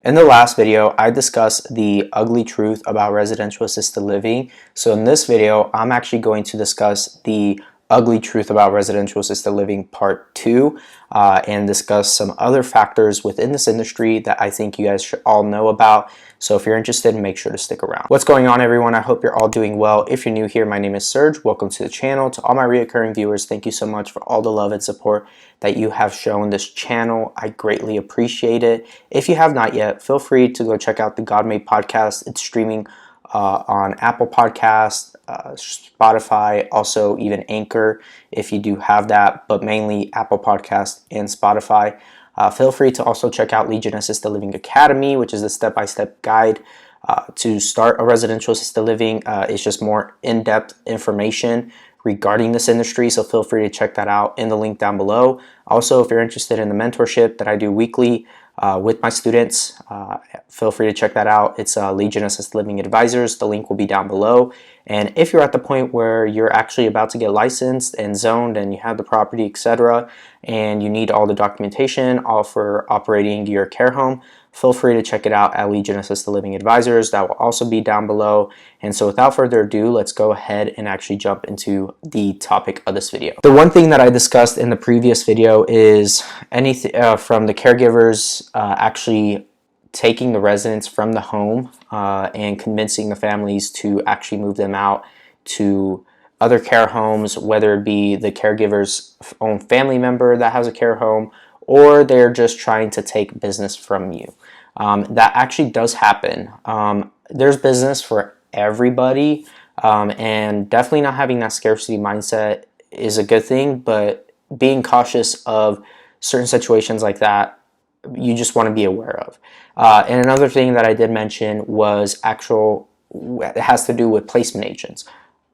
In the last video, I discussed the ugly truth about residential assisted living. So in this video, I'm actually going to discuss the ugly truth about residential assisted living part 2 and discuss some other factors within this industry that I think you guys should all know about. So if you're interested, make sure to stick around. What's going on, everyone? I hope you're all doing well. If you're new here, my name is Serge. Welcome to the channel. To all my reoccurring viewers, thank you so much for all the love and support that you have shown this channel. I greatly appreciate it. If you have not yet, feel free to go check out the God Made podcast. It's streaming on Apple Podcasts, Spotify, also even Anchor if you do have that, but mainly Apple Podcasts and Spotify. Feel free to also check out Legion Assisted Living Academy, which is a step-by-step guide to start a residential assisted living. It's just more in-depth information regarding this industry, so feel free to check that out in the link down below. Also, if you're interested in the mentorship that I do weekly with my students, feel free to check that out. It's Legion Assisted Living Advisors. The link will be down below. And if you're at the point where you're actually about to get licensed and zoned and you have the property, etc., and you need all the documentation all for operating your care home, feel free to check it out at Legion Assisted Living Advisors. That will also be down below. And so without further ado, let's go ahead and actually jump into the topic of this video. The one thing that I discussed in the previous video is anything from the caregivers actually taking the residents from the home and convincing the families to actually move them out to other care homes, whether it be the caregiver's own family member that has a care home, or they're just trying to take business from you. That actually does happen. There's business for everybody, and definitely not having that scarcity mindset is a good thing, but being cautious of certain situations like that, you just want to be aware of. And another thing that I did mention was it has to do with placement agents.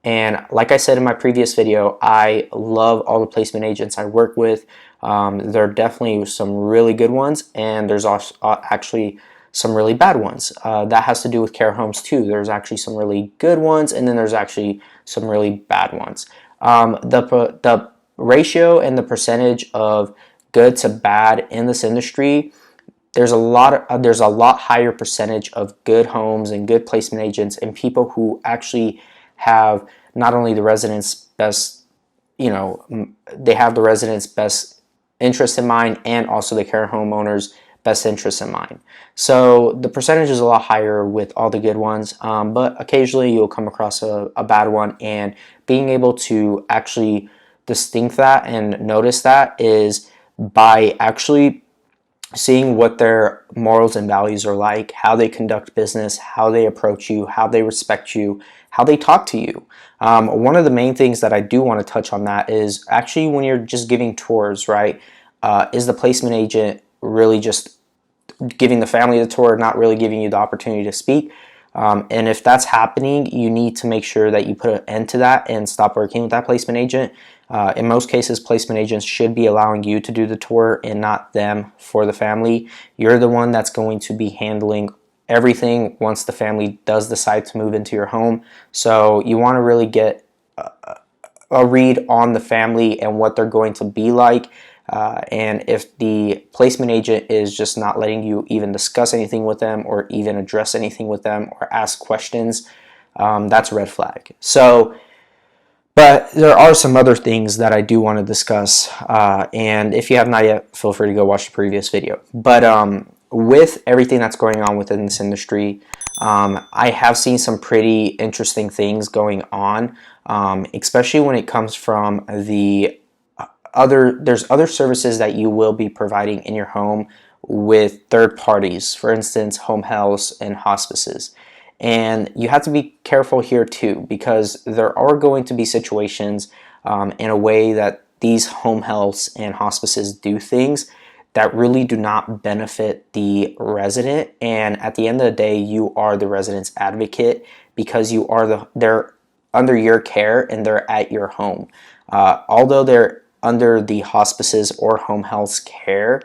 And like I said in my previous video, I love all the placement agents I work with. There are definitely some really good ones, and there's also actually some really bad ones. That has to do with care homes too. There's actually some really good ones, and then there's actually some really bad ones. The ratio and the percentage of good to bad in this industry, there's a lot higher percentage of good homes and good placement agents and people who actually have not only the residents' best, they have the residents' best interest in mind and also the care homeowners' best interest in mind. So the percentage is a lot higher with all the good ones, but occasionally you'll come across a bad one, and being able to actually distinct that and notice that is by actually seeing what their morals and values are like, how they conduct business, how they approach you, how they respect you, how they talk to you. One of the main things that I do want to touch on that is actually when you're just giving tours, right? Is the placement agent really just giving the family the tour, not really giving you the opportunity to speak? And if that's happening, you need to make sure that you put an end to that and stop working with that placement agent. In most cases, placement agents should be allowing you to do the tour and not them for the family. You're the one that's going to be handling everything once the family does decide to move into your home. So you want to really get a read on the family and what they're going to be like. And if the placement agent is just not letting you even discuss anything with them or even address anything with them or ask questions, that's a red flag. So, but there are some other things that I do want to discuss, and if you have not yet, feel free to go watch the previous video. But with everything that's going on within this industry, I have seen some pretty interesting things going on, especially when it comes from there's other services that you will be providing in your home with third parties, for instance, home health and hospices. And you have to be careful here too, because there are going to be situations in a way that these home healths and hospices do things that really do not benefit the resident. And at the end of the day, you are the resident's advocate because they're under your care and they're at your home. Although they're under the hospices or home health's care,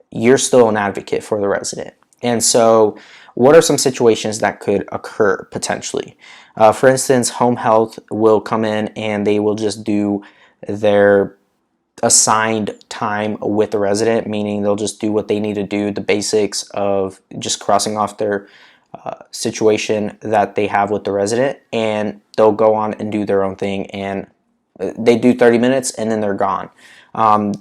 you're still an advocate for the resident. And so what are some situations that could occur potentially? For instance, home health will come in and they will just do their assigned time with the resident, meaning they'll just do what they need to do, the basics of just crossing off their situation that they have with the resident, and they'll go on and do their own thing, and they do 30 minutes and then they're gone. Um,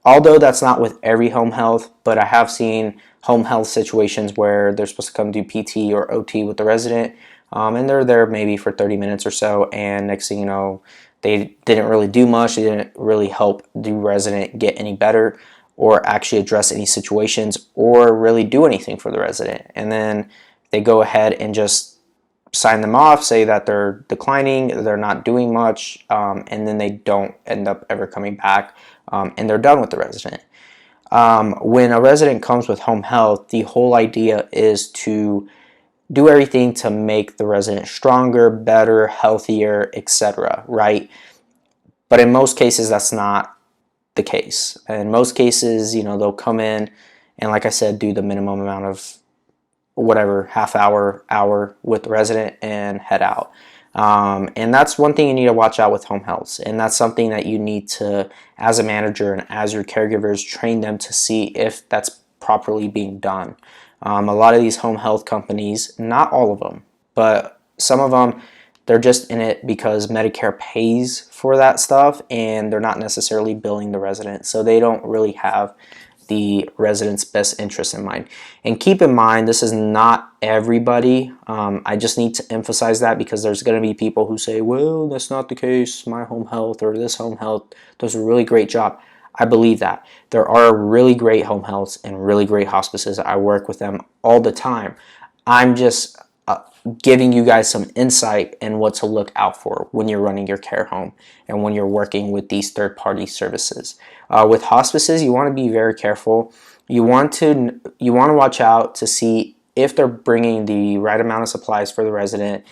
Although that's not with every home health, but I have seen home health situations where they're supposed to come do PT or OT with the resident, and they're there maybe for 30 minutes or so, and next thing you know, they didn't really do much. They didn't really help the resident get any better or actually address any situations or really do anything for the resident. And then they go ahead and just sign them off, say that they're declining, they're not doing much, and then they don't end up ever coming back, and they're done with the resident. When a resident comes with home health, the whole idea is to do everything to make the resident stronger, better, healthier, etc., right? But in most cases, that's not the case. In most cases, they'll come in and, like I said, do the minimum amount of whatever, half hour with the resident and head out. And that's one thing you need to watch out with home health. And that's something that you need to, as a manager and as your caregivers, train them to see if that's properly being done. A lot of these home health companies, not all of them, but some of them, they're just in it because Medicare pays for that stuff and they're not necessarily billing the resident. So they don't really have the resident's best interest in mind. And keep in mind, this is not everybody. I just need to emphasize that because there's going to be people who say, well, that's not the case. My home health or this home health does a really great job. I believe that. There are really great home healths and really great hospices. I work with them all the time. I'm just giving you guys some insight in what to look out for when you're running your care home and when you're working with these third-party services. With hospices, you want to be very careful. You want to watch out to see if they're bringing the right amount of supplies for the resident,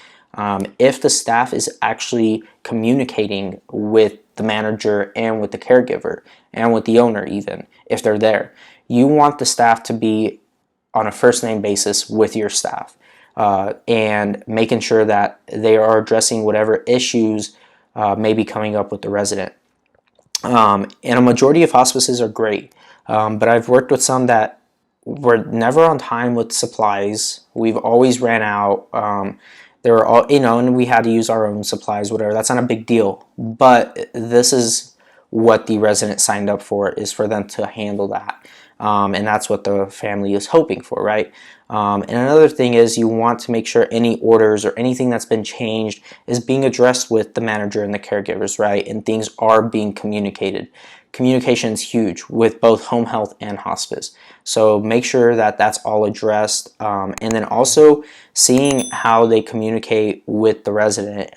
if the staff is actually communicating with the manager and with the caregiver and with the owner even, if they're there. You want the staff to be on a first name basis with your staff. And making sure that they are addressing whatever issues may be coming up with the resident. And a majority of hospices are great, but I've worked with some that were never on time with supplies. We've always ran out. They were all, and we had to use our own supplies, whatever. That's not a big deal, but this is what the resident signed up for, is for them to handle that. And that's what the family is hoping for, right? And another thing is you want to make sure any orders or anything that's been changed is being addressed with the manager and the caregivers, right? And things are being communicated. Communication is huge with both home health and hospice. So make sure that that's all addressed. And then also seeing how they communicate with the resident.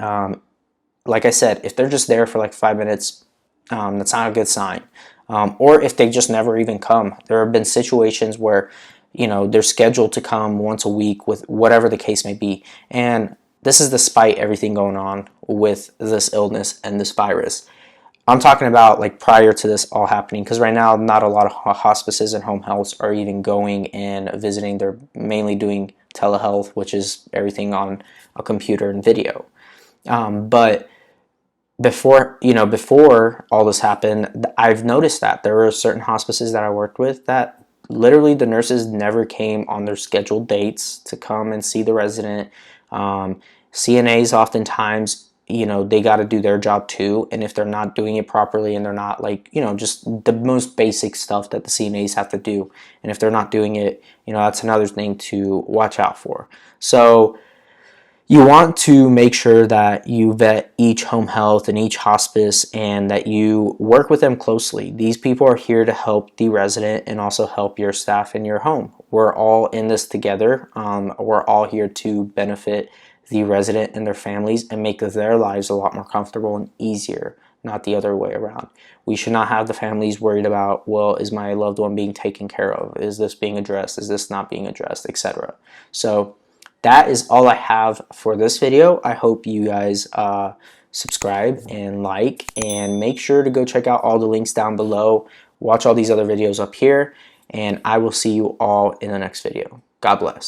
Like I said, if they're just there for like 5 minutes, that's not a good sign. Or if they just never even come. There have been situations where, they're scheduled to come once a week with whatever the case may be. And this is despite everything going on with this illness and this virus. I'm talking about like prior to this all happening, because right now not a lot of hospices and home healths are even going and visiting. They're mainly doing telehealth, which is everything on a computer and video. But before all this happened, I've noticed that there were certain hospices that I worked with that literally the nurses never came on their scheduled dates to come and see the resident. CNAs oftentimes, they got to do their job too, and if they're not doing it properly and they're not just the most basic stuff that the CNAs have to do, and if they're not doing it, that's another thing to watch out for. So you want to make sure that you vet each home health and each hospice and that you work with them closely. These people are here to help the resident and also help your staff in your home. We're all in this together. We're all here to benefit the resident and their families and make their lives a lot more comfortable and easier, not the other way around. We should not have the families worried about, well, is my loved one being taken care of? Is this being addressed? Is this not being addressed, etc. So that is all I have for this video. I hope you guys subscribe and like, and make sure to go check out all the links down below. Watch all these other videos up here, and I will see you all in the next video. God bless.